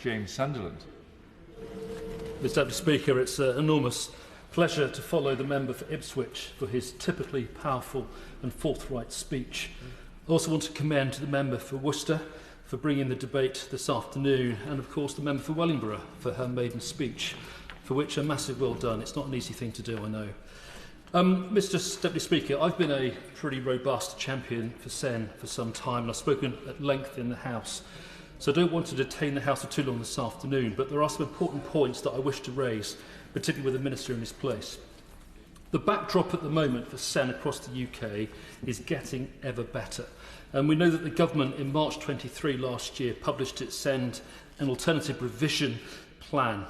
James Sunderland. Mr Deputy Speaker, it's an enormous pleasure to follow the member for Ipswich for his typically powerful and forthright speech. I also want to commend the member for Worcester for bringing the debate this afternoon, and of course the member for Wellingborough for her maiden speech, for which a massive well done. It's not an easy thing to do, I know. Mr Deputy Speaker, I've been a pretty robust champion for SEN for some time, and I've spoken at length in the House. So I don't want to detain the House for too long this afternoon, but there are some important points that I wish to raise, particularly with the Minister in his place. The backdrop at the moment for SEN across the UK is getting ever better. And we know that the government in March 23 last year published its SEND and Alternative Revision Plan.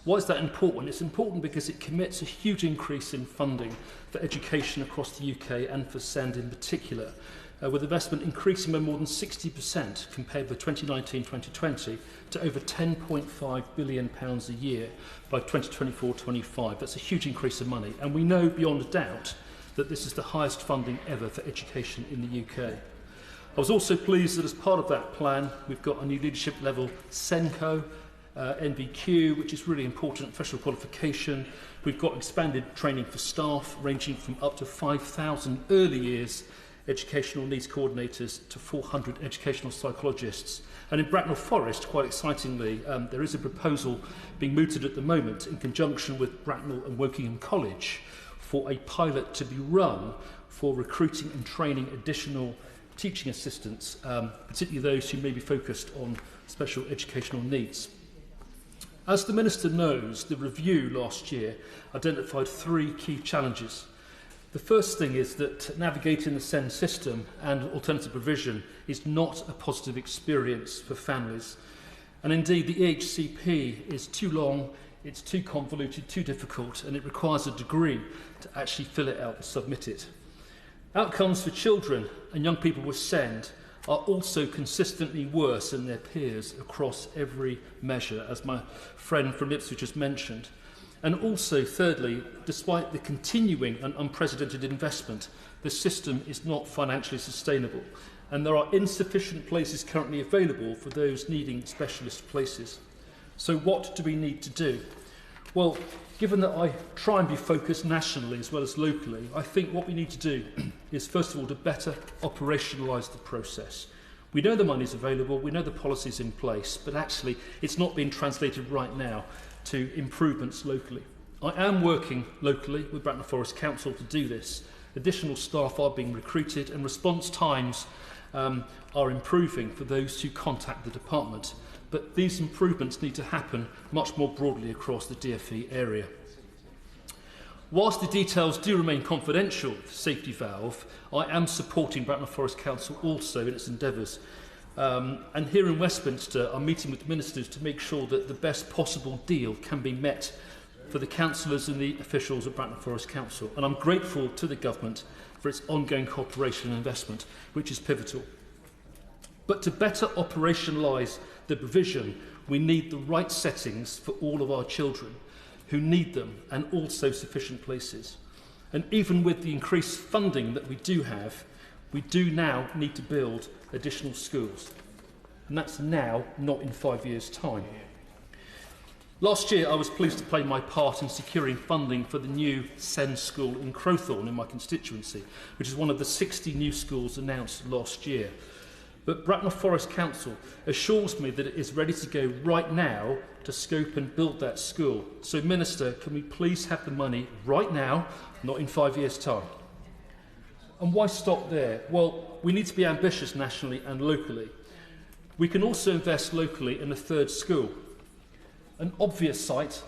Why is that important? It's important because it commits a huge increase in funding for education across the UK and for SEND in particular, with investment increasing by more than 60% compared with 2019-2020 to over £10.5 billion a year by 2024-25. That's a huge increase of money, and we know beyond a doubt that this is the highest funding ever for education in the UK. I was also pleased that as part of that plan, we've got a new leadership level SENCO, NVQ, which is really important, professional qualification. We've got expanded training for staff, ranging from up to 5,000 early years educational needs coordinators to 400 educational psychologists. And in Bracknell Forest, quite excitingly, there is a proposal being mooted at the moment in conjunction with Bracknell and Wokingham College for a pilot to be run for recruiting and training additional teaching assistants, particularly those who may be focused on special educational needs. As the Minister knows, the review last year identified 3 key challenges. The first thing is that navigating the SEND system and alternative provision is not a positive experience for families. And indeed, the EHCP is too long, it's too convoluted, too difficult, and it requires a degree to actually fill it out and submit it. Outcomes for children and young people with SEND are also consistently worse than their peers across every measure, as my friend from Ipswich just mentioned. And also, thirdly, despite the continuing and unprecedented investment, the system is not financially sustainable, and there are insufficient places currently available for those needing specialist places. So what do we need to do? Well, given that I try and be focused nationally as well as locally, I think what we need to do is, first of all, to better operationalise the process. We know the money's available, we know the policy's in place, but actually it's not being translated right now to improvements locally. I am working locally with Bracknell Forest Council to do this. Additional staff are being recruited and response times are improving for those who contact the department. But these improvements need to happen much more broadly across the DfE area. Whilst the details do remain confidential for safety valve, I am supporting Bracknell Forest Council also in its endeavours. And here in Westminster, I'm meeting with ministers to make sure that the best possible deal can be met for the councillors and the officials at Bracknell Forest Council. And I'm grateful to the government for its ongoing cooperation and investment, which is pivotal. But to better operationalise the provision, we need the right settings for all of our children who need them, and also sufficient places. And even with the increased funding that we do have, we do now need to build additional schools. And that's now, not in 5 years' time. Last year, I was pleased to play my part in securing funding for the new SEND school in Crowthorne in my constituency, which is one of the 60 new schools announced last year. But Bracknell Forest Council assures me that it is ready to go right now to scope and build that school. So, Minister, can we please have the money right now, not in 5 years' time? And why stop there? Well, we need to be ambitious nationally and locally. We can also invest locally in a third school. An obvious site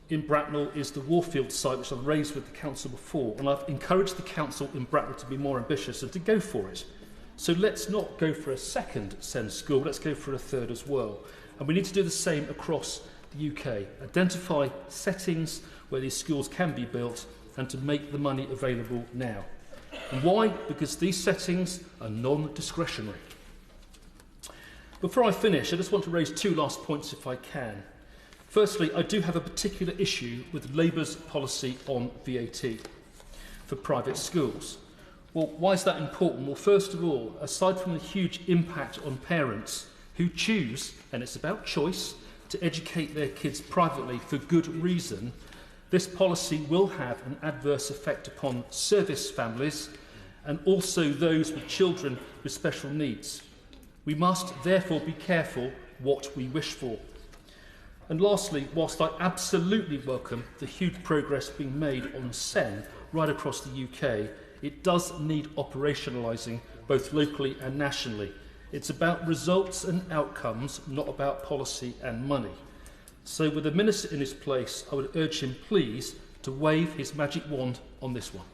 in Bracknell is the Warfield site, which I've raised with the council before, and I've encouraged the council in Bracknell to be more ambitious and to go for it. So let's not go for a second SEND school, let's go for a third as well. And we need to do the same across the UK. Identify settings where these schools can be built and to make the money available now. And why? Because these settings are non-discretionary. Before I finish, I just want to raise 2 last points if I can. Firstly, I do have a particular issue with Labour's policy on VAT for private schools. Well, why is that important? Well, first of all, aside from the huge impact on parents who choose, and it's about choice, to educate their kids privately for good reason, this policy will have an adverse effect upon service families and also those with children with special needs. We must therefore be careful what we wish for. And lastly, whilst I absolutely welcome the huge progress being made on SEND right across the UK, it does need operationalising both locally and nationally. It's about results and outcomes, not about policy and money. So with the Minister in his place, I would urge him please to wave his magic wand on this one.